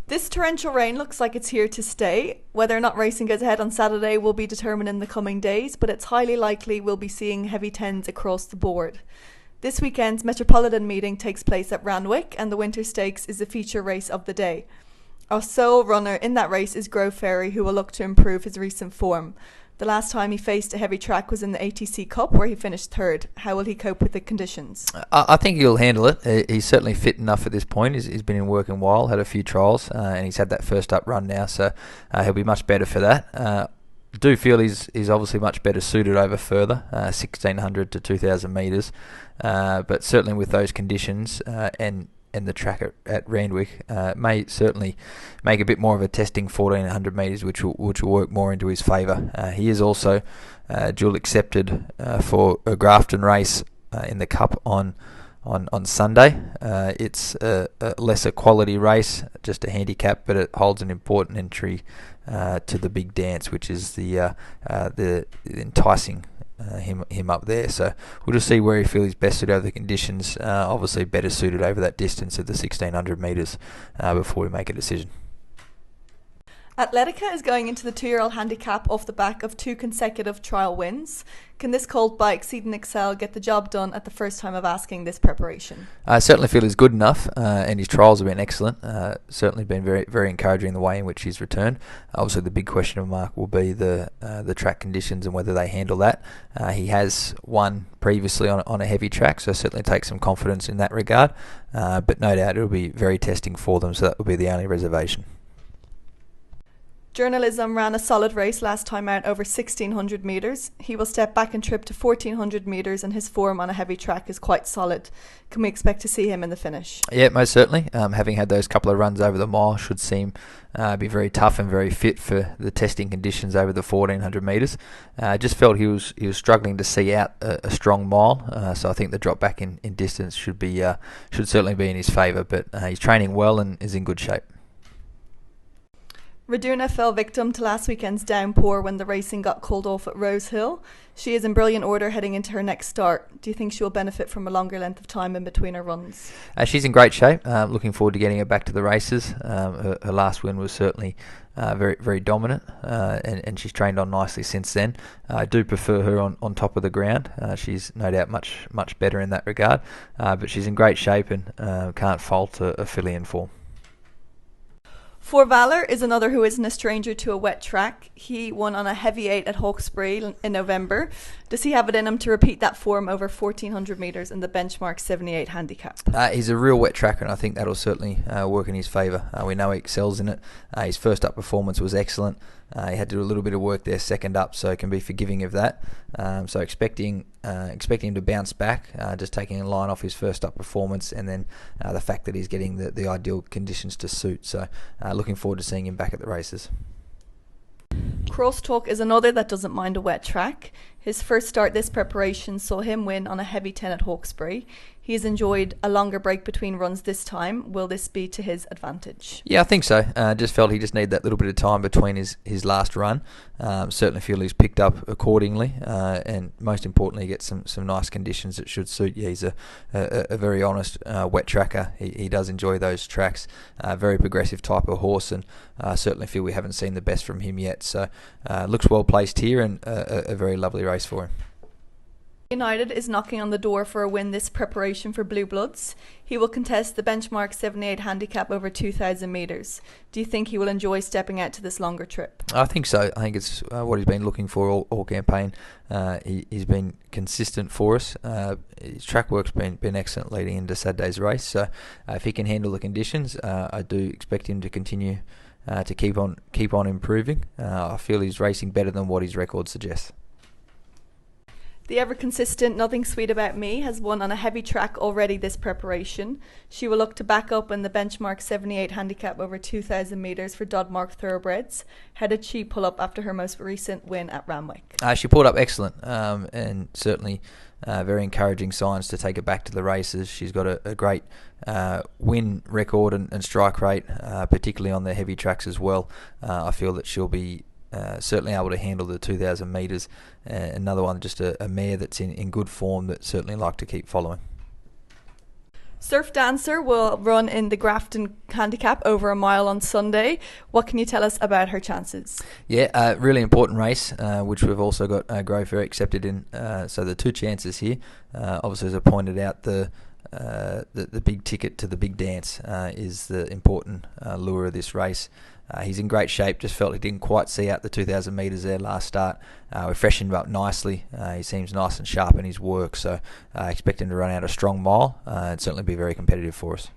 This torrential rain looks like it's here to stay. Whether or not racing goes ahead on Saturday will be determined in the coming days, but it's highly likely we'll be seeing heavy tens across the board. This weekend's Metropolitan meeting takes place at Randwick, and the Winter Stakes is the feature race of the day. Our sole runner in that race is FERRY, who will look to improve his recent form. The last time he faced a heavy track was in the ATC Cup, where he finished third. How will he cope with the conditions? I think he'll handle it. He's certainly fit enough at this point. He's been in working a while, had a few trials, and he's had that first up run now, so he'll be much better for that. I do feel he's obviously much better suited over further, 1,600 to 2,000 metres, but certainly with those conditions and the track at Randwick may certainly make a bit more of a testing 1,400 metres, which will work more into his favour. He is also dual accepted for a Grafton race in the Cup on Sunday. It's a lesser quality race, just a handicap, but it holds an important entry to the big dance, which is the enticing him up there. So we'll just see where he feels best suited over the conditions. Obviously better suited over that distance of the 1,600 metres before we make a decision. ATHLETICA is going into the 2-year-old handicap off the back of 2 consecutive trial wins. Can this colt by Exceeding Excel get the job done at the first time of asking this preparation? I certainly feel he's good enough, and his trials have been excellent. Certainly been very, very encouraging the way in which he's returned. Obviously, the big question mark will be the track conditions and whether they handle that. He has won previously on a heavy track, so certainly takes some confidence in that regard. But no doubt it'll be very testing for them, so that will be the only reservation. Journalism ran a solid race last time out over 1,600 metres. He will step back and trip to 1,400 metres, and his form on a heavy track is quite solid. Can we expect to see him in the finish? Yeah, most certainly. Having had those couple of runs over the mile, should seem be very tough and very fit for the testing conditions over the 1,400 metres. Just felt he was struggling to see out a strong mile, so I think the drop back in distance should certainly be in his favour. But he's training well and is in good shape. RIDUNA fell victim to last weekend's downpour when the racing got called off at Rose Hill. She is in brilliant order heading into her next start. Do you think she will benefit from a longer length of time in between her runs? She's in great shape. Looking forward to getting her back to the races. Her last win was certainly very, very dominant, and she's trained on nicely since then. I do prefer her on top of the ground. She's no doubt much better in that regard, but she's in great shape and can't fault a filly in form. For VALOUR is another who isn't a stranger to a wet track. He won on a heavy 8 at Hawkesbury in November. Does he have it in him to repeat that form over 1,400 metres in the benchmark 78 handicap? He's a real wet tracker, and I think that'll certainly work in his favour. We know he excels in it. His first up performance was excellent. He had to do a little bit of work there second up, so can be forgiving of that. So expecting him to bounce back, just taking a line off his first up performance, and then the fact that he's getting the ideal conditions to suit. So looking forward to seeing him back at the races. Crosstalk is another that doesn't mind a wet track. His first start this preparation saw him win on a heavy 10 at Hawkesbury. He has enjoyed a longer break between runs this time. Will this be to his advantage? Yeah, I think so. Just felt he just needed that little bit of time between his last run. Certainly feel he's picked up accordingly, and most importantly, get some nice conditions that should suit. Yeah, he's a very honest wet tracker. He does enjoy those tracks. Very progressive type of horse, and certainly feel we haven't seen the best from him yet. So looks well placed here, and a very lovely race for him. United is knocking on the door for a win this preparation for Blue Bloods. He will contest the benchmark 78 handicap over 2,000 metres. Do you think he will enjoy stepping out to this longer trip? I think so. I think it's what he's been looking for all campaign. He's been consistent for us. His track work's been excellent leading into Saturday's race. So if he can handle the conditions, I do expect him to continue to keep on improving. I feel he's racing better than what his record suggests. The ever-consistent Nothing Sweet About Me has won on a heavy track already this preparation. She will look to back up in the benchmark 78 handicap over 2,000 metres for Dodmark Thoroughbreds. How did she pull up after her most recent win at Randwick? She pulled up excellent, and certainly very encouraging signs to take her back to the races. She's got a great win record and strike rate, particularly on the heavy tracks as well. I feel that she'll be certainly able to handle the 2,000 metres. Another one, just a mare that's in good form that certainly like to keep following. Surf Dancer will run in the Grafton Handicap over a mile on Sunday. What can you tell us about her chances? Yeah, really important race, which we've also got Grove Ferry accepted in. So the two chances here, obviously as I pointed out, the big ticket to the big dance is the important lure of this race. He's in great shape, just felt he didn't quite see out the 2,000 metres there last start. We freshened him up nicely. He seems nice and sharp in his work, so expect him to run out a strong mile and certainly be very competitive for us.